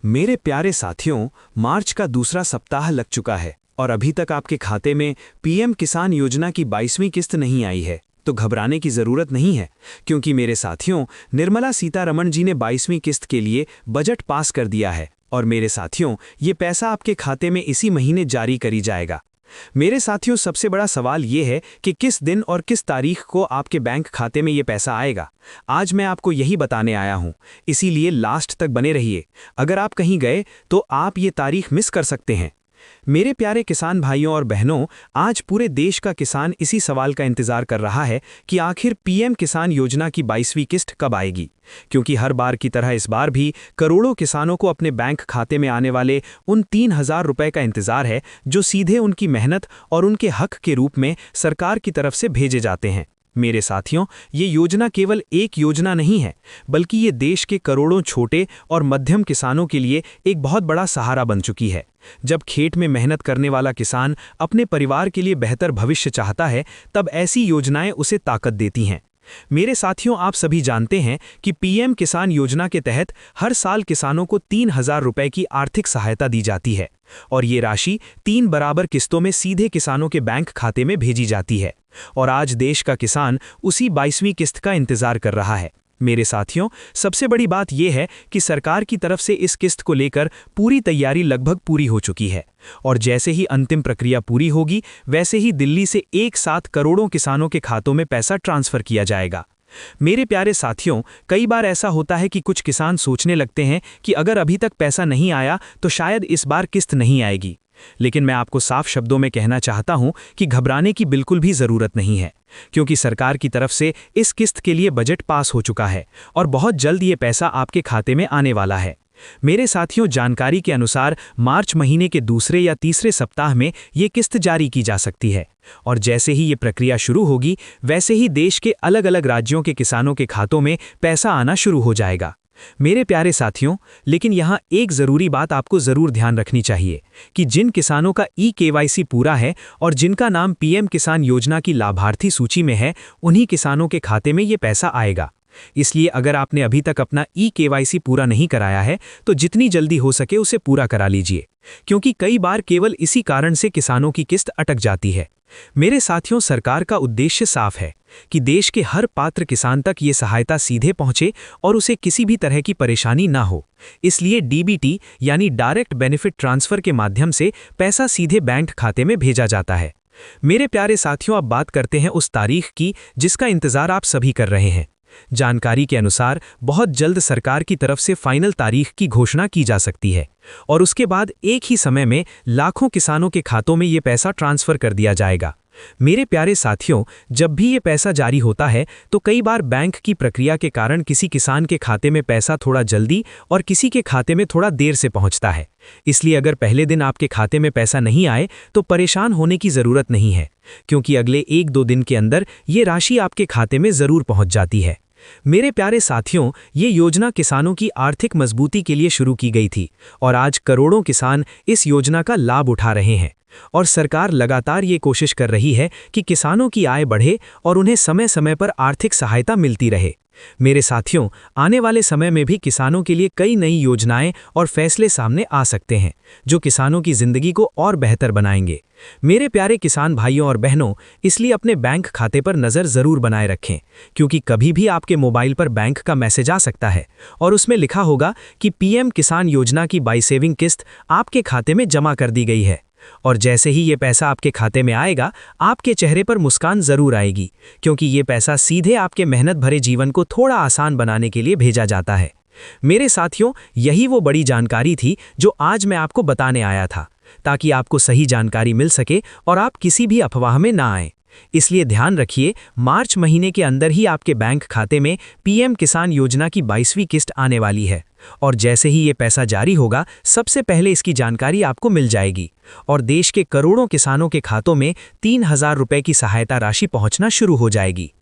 मेरे प्यारे साथियों, मार्च का दूसरा सप्ताह लग चुका है और अभी तक आपके खाते में पीएम किसान योजना की 22वीं किस्त नहीं आई है। तो घबराने की ज़रूरत नहीं है, क्योंकि मेरे साथियों, निर्मला सीतारमण जी ने 22वीं किस्त के लिए बजट पास कर दिया है और मेरे साथियों, ये पैसा आपके खाते में इसी महीने जारी करी जाएगा। मेरे साथियों, सबसे बड़ा सवाल ये है कि किस दिन और किस तारीख को आपके बैंक खाते में ये पैसा आएगा। आज मैं आपको यही बताने आया हूं, इसीलिए लास्ट तक बने रहिए। अगर आप कहीं गए तो आप ये तारीख मिस कर सकते हैं। मेरे प्यारे किसान भाइयों और बहनों, आज पूरे देश का किसान इसी सवाल का इंतजार कर रहा है कि आखिर पीएम किसान योजना की 22वीं किस्त कब आएगी, क्योंकि हर बार की तरह इस बार भी करोड़ों किसानों को अपने बैंक खाते में आने वाले उन 3,000 रुपए का इंतजार है, जो सीधे उनकी मेहनत और उनके हक के रूप में सरकार की तरफ से भेजे जाते हैं। मेरे साथियों, ये योजना केवल एक योजना नहीं है, बल्कि ये देश के करोड़ों छोटे और मध्यम किसानों के लिए एक बहुत बड़ा सहारा बन चुकी है। जब खेत में मेहनत करने वाला किसान अपने परिवार के लिए बेहतर भविष्य चाहता है, तब ऐसी योजनाएं उसे ताकत देती हैं। मेरे साथियों, आप सभी जानते हैं कि पीएम किसान योजना के तहत हर साल किसानों को 3,000 रुपए की आर्थिक सहायता दी जाती है और ये राशि 3 बराबर किस्तों में सीधे किसानों के बैंक खाते में भेजी जाती है। और आज देश का किसान उसी 22वीं किस्त का इंतजार कर रहा है। मेरे साथियों, सबसे बड़ी बात यह है कि सरकार की तरफ से इस किस्त को लेकर पूरी तैयारी लगभग पूरी हो चुकी है और जैसे ही अंतिम प्रक्रिया पूरी होगी, वैसे ही दिल्ली से एक साथ करोड़ों किसानों के खातों में पैसा ट्रांसफर किया जाएगा। मेरे प्यारे साथियों, कई बार ऐसा होता है कि कुछ किसान सोचने लगते हैं कि अगर अभी तक पैसा नहीं आया तो शायद इस बार किस्त नहीं आएगी। लेकिन मैं आपको साफ शब्दों में कहना चाहता हूं कि घबराने की बिल्कुल भी जरूरत नहीं है, क्योंकि सरकार की तरफ से इस किस्त के लिए बजट पास हो चुका है और बहुत जल्द ये पैसा आपके खाते में आने वाला है। मेरे साथियों, जानकारी के अनुसार मार्च महीने के दूसरे या तीसरे सप्ताह में ये किस्त जारी की जा सकती है और जैसे ही ये प्रक्रिया शुरू होगी, वैसे ही देश के अलग अलग राज्यों के किसानों के खातों में पैसा आना शुरू हो जाएगा। मेरे प्यारे साथियों, लेकिन यहाँ एक ज़रूरी बात आपको ज़रूर ध्यान रखनी चाहिए कि जिन किसानों का ई-केवाईसी पूरा है और जिनका नाम पीएम किसान योजना की लाभार्थी सूची में है, उन्हीं किसानों के खाते में ये पैसा आएगा। इसलिए अगर आपने अभी तक अपना ई-केवाईसी पूरा नहीं कराया है, तो जितनी जल्दी हो सके उसे पूरा करा लीजिए, क्योंकि कई बार केवल इसी कारण से किसानों की किस्त अटक जाती है। मेरे साथियों, सरकार का उद्देश्य साफ है कि देश के हर पात्र किसान तक ये सहायता सीधे पहुंचे और उसे किसी भी तरह की परेशानी ना हो। इसलिए डीबीटी यानी डायरेक्ट बेनिफिट ट्रांसफर के माध्यम से पैसा सीधे बैंक खाते में भेजा जाता है। मेरे प्यारे साथियों, अब बात करते हैं उस तारीख की जिसका इंतजार आप सभी कर रहे हैं। जानकारी के अनुसार बहुत जल्द सरकार की तरफ से फाइनल तारीख की घोषणा की जा सकती है और उसके बाद एक ही समय में लाखों किसानों के खातों में ये पैसा ट्रांसफर कर दिया जाएगा। मेरे प्यारे साथियों, जब भी ये पैसा जारी होता है तो कई बार बैंक की प्रक्रिया के कारण किसी किसान के खाते में पैसा थोड़ा जल्दी और किसी के खाते में थोड़ा देर से पहुंचता है। इसलिए अगर पहले दिन आपके खाते में पैसा नहीं आए तो परेशान होने की ज़रूरत नहीं है, क्योंकि अगले 1-2 दिन के अंदर ये राशि आपके खाते में ज़रूर पहुंच जाती है। मेरे प्यारे साथियों, ये योजना किसानों की आर्थिक मजबूती के लिए शुरू की गई थी और आज करोड़ों किसान इस योजना का लाभ उठा रहे हैं और सरकार लगातार ये कोशिश कर रही है कि किसानों की आय बढ़े और उन्हें समय समय पर आर्थिक सहायता मिलती रहे। मेरे साथियों, आने वाले समय में भी किसानों के लिए कई नई योजनाएं और फैसले सामने आ सकते हैं, जो किसानों की जिंदगी को और बेहतर बनाएंगे। मेरे प्यारे किसान भाइयों और बहनों, इसलिए अपने बैंक खाते पर नज़र ज़रूर बनाए रखें, क्योंकि कभी भी आपके मोबाइल पर बैंक का मैसेज आ सकता है और उसमें लिखा होगा कि पीएम किसान योजना की 22वीं किस्त आपके खाते में जमा कर दी गई है। और जैसे ही ये पैसा आपके खाते में आएगा, आपके चेहरे पर मुस्कान ज़रूर आएगी, क्योंकि ये पैसा सीधे आपके मेहनत भरे जीवन को थोड़ा आसान बनाने के लिए भेजा जाता है। मेरे साथियों, यही वो बड़ी जानकारी थी जो आज मैं आपको बताने आया था, ताकि आपको सही जानकारी मिल सके और आप किसी भी अफवाह में ना आएं। इसलिए ध्यान रखिए, मार्च महीने के अंदर ही आपके बैंक खाते में पीएम किसान योजना की 22वीं किस्त आने वाली है और जैसे ही ये पैसा जारी होगा, सबसे पहले इसकी जानकारी आपको मिल जाएगी और देश के करोड़ों किसानों के खातों में 3,000 रुपए की सहायता राशि पहुंचना शुरू हो जाएगी।